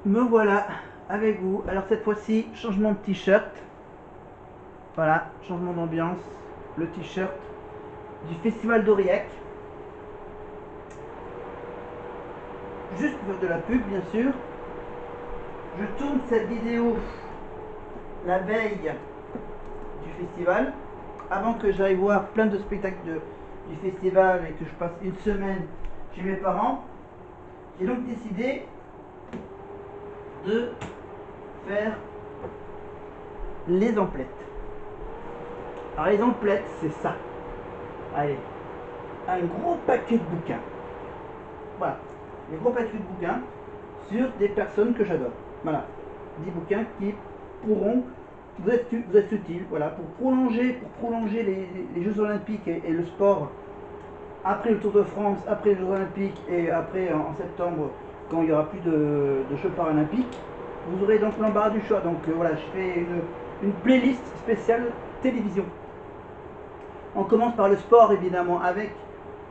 Me voilà avec vous. Alors cette fois-ci, changement de t-shirt. Voilà, changement d'ambiance. Le t-shirt du Festival d'Aurillac. Juste pour faire de la pub, bien sûr. Je tourne cette vidéo la veille du festival, avant que j'aille voir plein de spectacles du festival et que je passe une semaine chez mes parents. J'ai donc décidé de faire les emplettes. Alors les emplettes, c'est ça. Allez, un gros paquet de bouquins. Voilà, des gros paquets de bouquins sur des personnes que j'adore. Voilà, 10 bouquins qui pourront vous être utiles, voilà, pour prolonger les Jeux Olympiques et le sport après le Tour de France, après les Jeux Olympiques et après en septembre quand il n'y aura plus de Jeux paralympiques. Vous aurez donc l'embarras du choix. Donc voilà, je fais une playlist spéciale télévision. On commence par le sport évidemment avec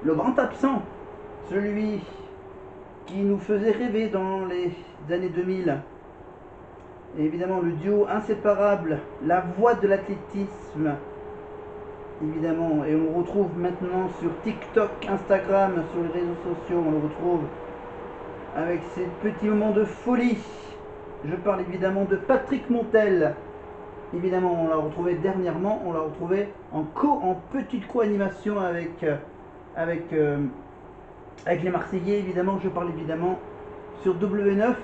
le grand absent, celui qui nous faisait rêver dans les années 2000. Et évidemment le duo inséparable, la voix de l'athlétisme, évidemment, et on le retrouve maintenant sur TikTok, Instagram, sur les réseaux sociaux, on le retrouve avec ses petits moments de folie. Je parle évidemment de Patrick Montel. Évidemment, on l'a retrouvé dernièrement, on l'a retrouvé en petite co-animation avec, avec les Marseillais. Évidemment, je parle évidemment sur W9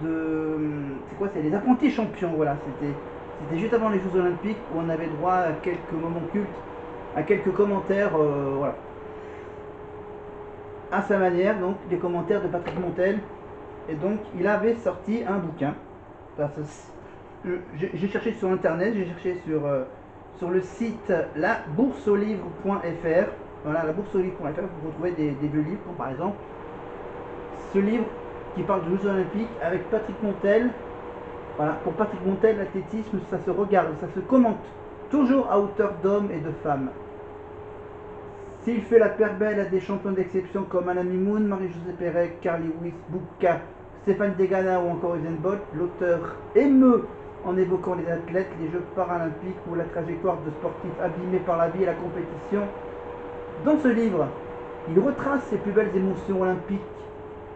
de. C'est quoi? C'est les apprentis champions. Voilà, c'était juste avant les Jeux Olympiques où on avait droit à quelques moments cultes, à quelques commentaires. Voilà. À sa manière, donc, des commentaires de Patrick Montel. Et donc, il avait sorti un bouquin. J'ai cherché sur internet, j'ai cherché sur le site labourseaulivre.fr. Voilà, labourseaulivre.fr, vous retrouvez des vieux livres, comme par exemple ce livre qui parle de Jeux Olympiques avec Patrick Montel. Voilà, pour Patrick Montel, l'athlétisme, ça se regarde, ça se commente, toujours à hauteur d'hommes et de femmes. S'il fait la paire belle à des champions d'exception comme Alain Mimoun, Marie-Josée Pérec, Carl Lewis, Bouka, Stéphane Degana ou encore Usain Bolt, l'auteur émeut en évoquant les athlètes, les Jeux paralympiques ou la trajectoire de sportifs abîmés par la vie et la compétition. Dans ce livre, il retrace ses plus belles émotions olympiques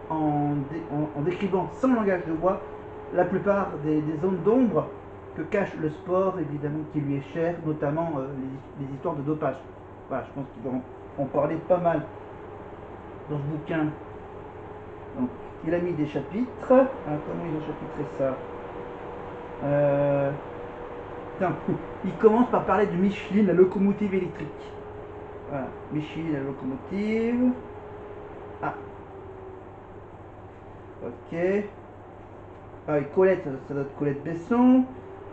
en décrivant sans langage de bois la plupart des zones d'ombre que cache le sport, évidemment, qui lui est cher, notamment les histoires de dopage. Voilà, je pense qu'il va en parler pas mal dans ce bouquin. Donc, il a mis des chapitres. Alors, comment il a chapitré ça Tiens, il commence par parler de Michelin, la locomotive électrique. Voilà, Michelin, la locomotive. Ah, ok. Ah, et Colette, ça doit être Colette Besson.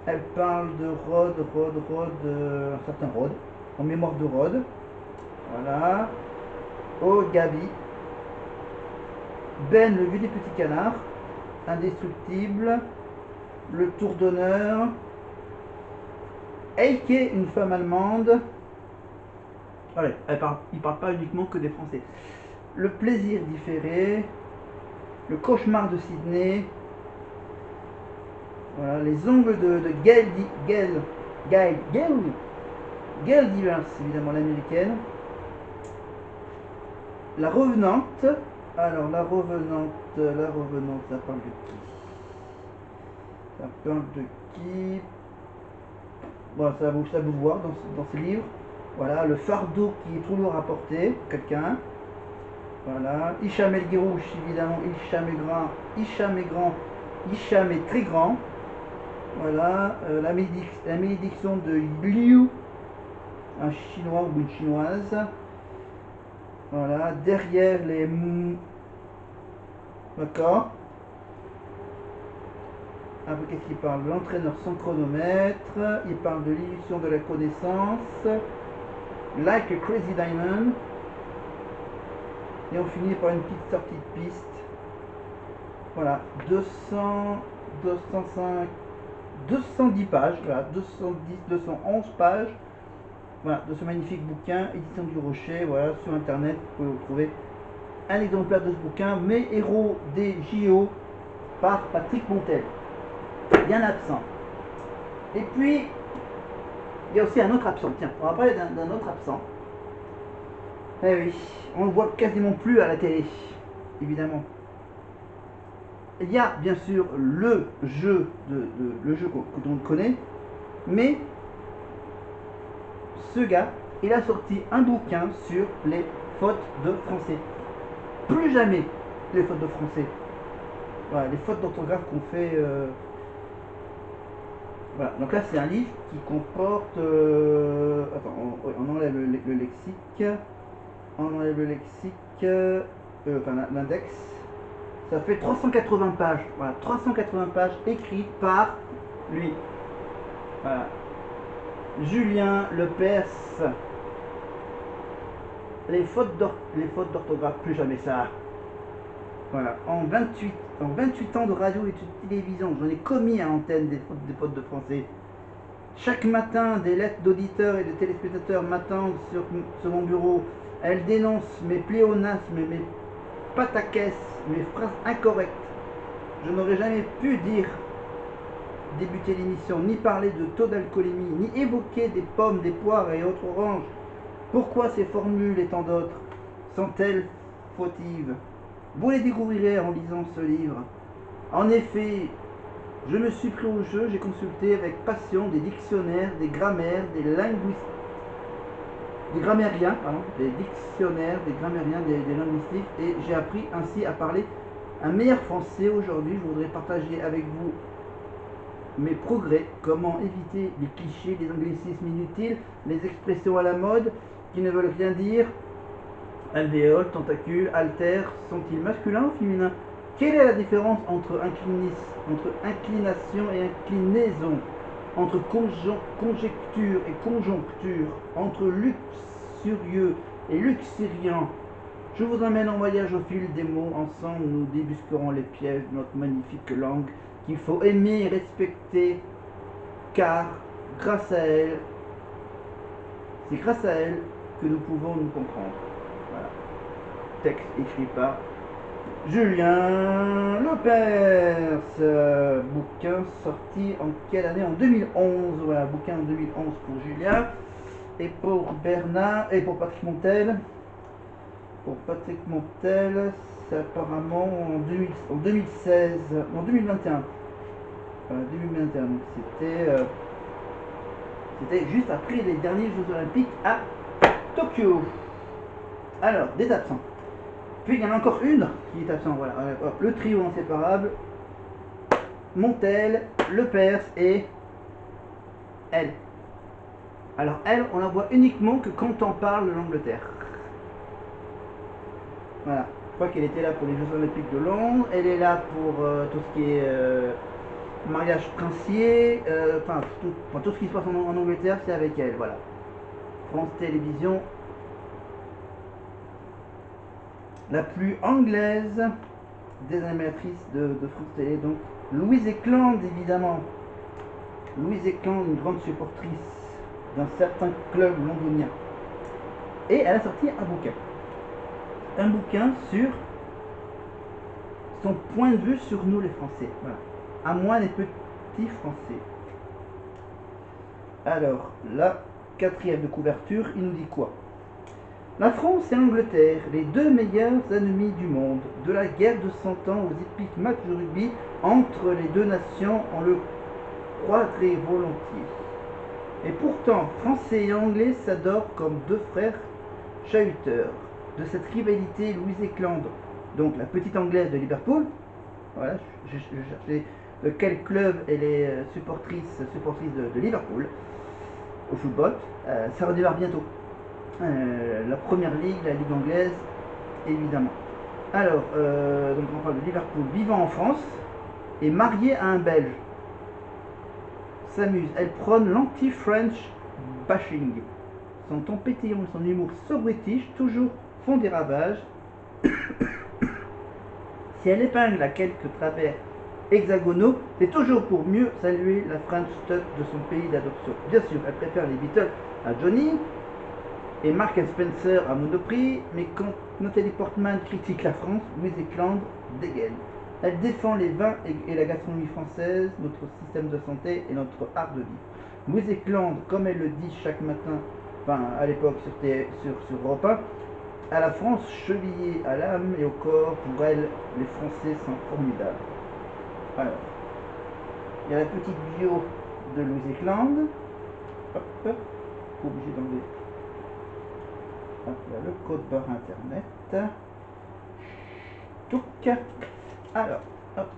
Elle parle de Rod, un certain Rod, en mémoire de Rod. Voilà. Oh, Gabi. Ben, le vieux des petits canards. Indestructible. Le tour d'honneur. Eike, une femme allemande. Allez, il parle pas uniquement que des Français. Le plaisir différé. Le cauchemar de Sydney. Voilà, les ongles de Gail Divers, évidemment l'américaine. La revenante. Alors la revenante, ça parle de qui? Ça parle de qui? Bon, ça vous voir dans ces livres. Voilà, le fardeau qui est trop lourd à porter, quelqu'un. Voilà, Hicham El Guerrouch, évidemment, Hicham est grand, Hicham est très grand. Voilà, la malédiction de Liu, un chinois ou une chinoise. Voilà, derrière les. D'accord. Après, qu'est-ce qu'il parle? L'entraîneur sans chronomètre. Il parle de l'illusion de la connaissance. Like a Crazy Diamond. Et on finit par une petite sortie de piste. Voilà, 210 pages. Voilà, 211 pages. Voilà, de ce magnifique bouquin, édition du Rocher. Voilà, sur internet, vous pouvez retrouver un exemplaire de ce bouquin. Mes héros des JO par Patrick Montel. Bien absent. Et puis, il y a aussi un autre absent. Tiens, on va parler d'un autre absent. Eh oui, on le voit quasiment plus à la télé, évidemment. Il y a bien sûr le jeu que l'on connaît, mais ce gars, il a sorti un bouquin sur les fautes de français. Plus jamais les fautes de français. Voilà, les fautes d'orthographe qu'on fait. Voilà, donc là c'est un livre qui comporte. Attends, on enlève le lexique. On enlève le lexique. Enfin l'index. Ça fait 380 pages. Voilà, 380 pages écrites par lui. Voilà. Julien Lepers. Les fautes d'orthographe, plus jamais ça. Voilà, en 28 ans de radio et de télévision, j'en ai commis à l'antenne des fautes de français. Chaque matin, des lettres d'auditeurs et de téléspectateurs m'attendent sur mon bureau. Elles dénoncent mes pléonasmes, mes pataquès, mes phrases incorrectes. Je n'aurais jamais pu débuter l'émission, ni parler de taux d'alcoolémie, ni évoquer des pommes, des poires et autres oranges. Pourquoi ces formules et tant d'autres sont-elles fautives? Vous les découvrirez en lisant ce livre. En effet, je me suis pris au jeu, j'ai consulté avec passion des dictionnaires, des grammaires, des linguistes, des grammairiens, des dictionnaires, des grammairiens, des linguistiques, et j'ai appris ainsi à parler un meilleur français. Aujourd'hui, je voudrais partager avec vous mes progrès, comment éviter les clichés, les anglicismes inutiles, les expressions à la mode qui ne veulent rien dire. Alvéole, tentacule, altère, sont-ils masculins ou féminins? Quelle est la différence entre inclination et inclinaison, entre conjecture et conjoncture, entre luxurieux et luxuriant? Je vous emmène en voyage au fil des mots. Ensemble, nous débusquerons les pièges de notre magnifique langue qu'il faut aimer et respecter, car grâce à elle, c'est grâce à elle que nous pouvons nous comprendre. Voilà. Texte écrit par Julien Lepers. Bouquin sorti en quelle année? En 2011. Voilà, bouquin en 2011 pour Julien. Et pour Bernard, et pour Patrick Montel. Pour Patrick Montel, c'est apparemment en 2016, en 2021. 2021, donc c'était juste après les derniers Jeux Olympiques à Tokyo. Alors, des absents. Puis il y en a encore une qui est absente. Voilà, le trio inséparable, Montel, Lepers et elle. Alors elle, on la voit uniquement que quand on parle de l'Angleterre. Voilà, je crois qu'elle était là pour les Jeux Olympiques de Londres. Elle est là pour tout ce qui est mariage princier, tout ce qui se passe en Angleterre, c'est avec elle. Voilà. France Télévisions, la plus anglaise des animatrices de France Télé, donc Louise Ekland, évidemment. Louise Ekland, une grande supportrice d'un certain club londonien. Et elle a sorti un bouquin. Un bouquin sur son point de vue sur nous les Français. Voilà. À moins les petits Français. Alors, la quatrième de couverture, il nous dit quoi? La France et l'Angleterre, les deux meilleurs ennemis du monde. De la guerre de 100 ans aux épiques matchs de rugby entre les deux nations, on le croirait volontiers. Et pourtant, Français et Anglais s'adorent comme deux frères chahuteurs. De cette rivalité, Louise Ekland, donc la petite Anglaise de Liverpool, voilà, je cherchais de quel club elle est supportrice de Liverpool au football. Ça redémarre bientôt. La première ligue, la ligue anglaise, évidemment. Alors, donc on parle de Liverpool, vivant en France et mariée à un Belge. S'amuse, elle prône l'anti-French bashing. Son ton pétillant et son humour so british toujours font des ravages. Si elle épingle à quelques travers hexagonaux, c'est toujours pour mieux saluer la French touch de son pays d'adoption. Bien sûr, elle préfère les Beatles à Johnny et Mark & Spencer à Monoprix, mais quand Nathalie Portman critique la France, Louise Ekland dégaine. Elle défend les vins et la gastronomie française, notre système de santé et notre art de vivre. Louise Eklund, comme elle le dit chaque matin, enfin à l'époque sur Europe 1, à la France chevillée à l'âme et au corps, pour elle, les Français sont formidables. Alors, il y a la petite bio de Louise Eklund. Hop, hop, obligé d'enlever. Hop, il y a le code barre internet. Touc. Alors, hop.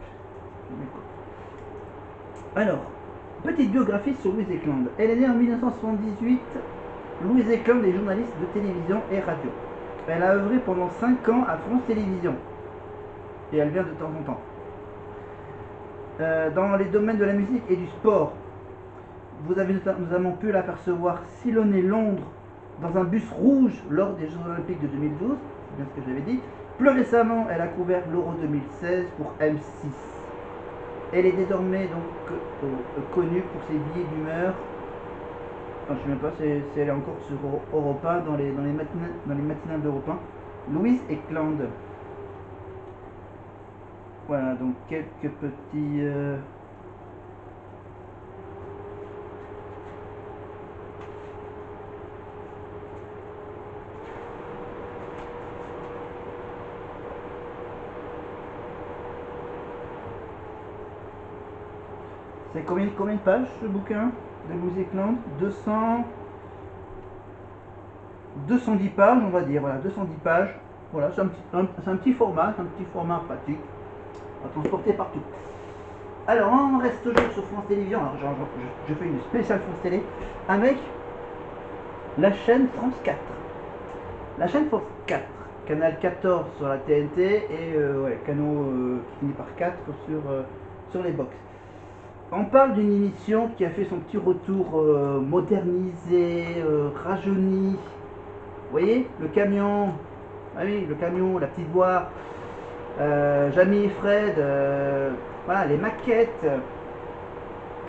Alors, petite biographie sur Louise Eklund. Elle est née en 1978. Louise Eklund est journaliste de télévision et radio. Elle a œuvré pendant 5 ans à France Télévisions. Et elle vient de temps en temps. Dans les domaines de la musique et du sport. Vous avez notamment pu l'apercevoir sillonner Londres dans un bus rouge lors des Jeux Olympiques de 2012. C'est bien ce que j'avais dit. Plus récemment, elle a couvert l'Euro 2016 pour M6. Elle est désormais donc connue pour ses billets d'humeur. Enfin, je ne sais même pas si elle est encore sur Europe 1 dans les matinales d'Europe 1. Louise Eklund. Voilà, donc quelques petits... C'est combien de pages ce bouquin de Louise Eklund? 210 pages, on va dire, voilà, 210 pages. Voilà, c'est un petit format pratique à transporter partout. Alors, on reste toujours sur France Télévisions. Alors, je fais une spéciale France Télé avec la chaîne France 4. La chaîne France 4, canal 14 sur la TNT et ouais, canaux qui finit par 4 sur les box. On parle d'une émission qui a fait son petit retour modernisé, rajeuni. Vous voyez, le camion, ah oui, le camion, la petite voix, Jamie et Fred, voilà, les maquettes.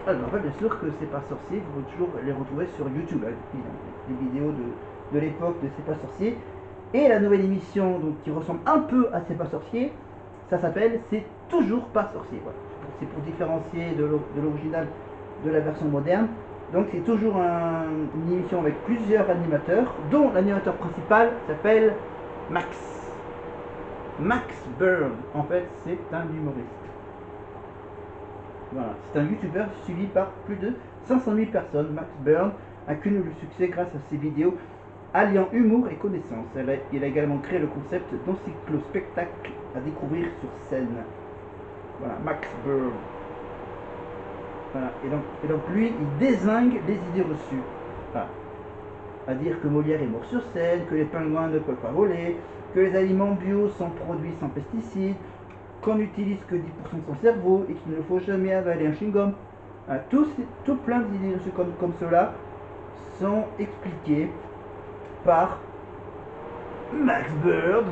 Alors, bien sûr que C'est pas sorcier, vous pouvez toujours les retrouver sur YouTube, hein, les vidéos de l'époque de C'est pas sorcier. Et la nouvelle émission donc, qui ressemble un peu à C'est pas sorcier, ça s'appelle C'est toujours pas sorcier. Voilà. C'est pour différencier de l'original de la version moderne. Donc c'est toujours une émission avec plusieurs animateurs, dont l'animateur principal s'appelle Max. Max Byrne, en fait, c'est un humoriste. Voilà, c'est un youtubeur suivi par plus de 500 000 personnes. Max Byrne a connu le succès grâce à ses vidéos alliant humour et connaissance. Il a également créé le concept d'encyclo-spectacle à découvrir sur scène. Voilà, Max Byrne. Voilà, et donc lui, il dézingue les idées reçues. Voilà. À dire que Molière est mort sur scène, que les pingouins ne peuvent pas voler, que les aliments bio sont produits sans pesticides, qu'on n'utilise que 10% de son cerveau et qu'il ne faut jamais avaler un chewing-gum. Voilà, tout plein d'idées reçues comme cela sont expliquées par Max Byrne.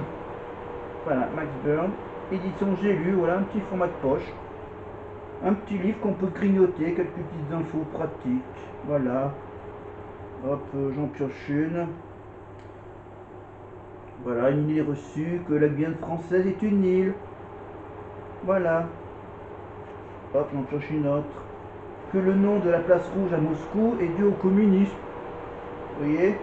Voilà, Max Byrne, édition J'ai lu, voilà un petit format de poche. Un petit livre qu'on peut grignoter, quelques petites infos pratiques. Voilà. Hop, j'en pioche une. Voilà, une idée reçue, que la Guyane française est une île. Voilà. Hop, j'en pioche une autre. Que le nom de la place rouge à Moscou est dû au communisme. Vous voyez?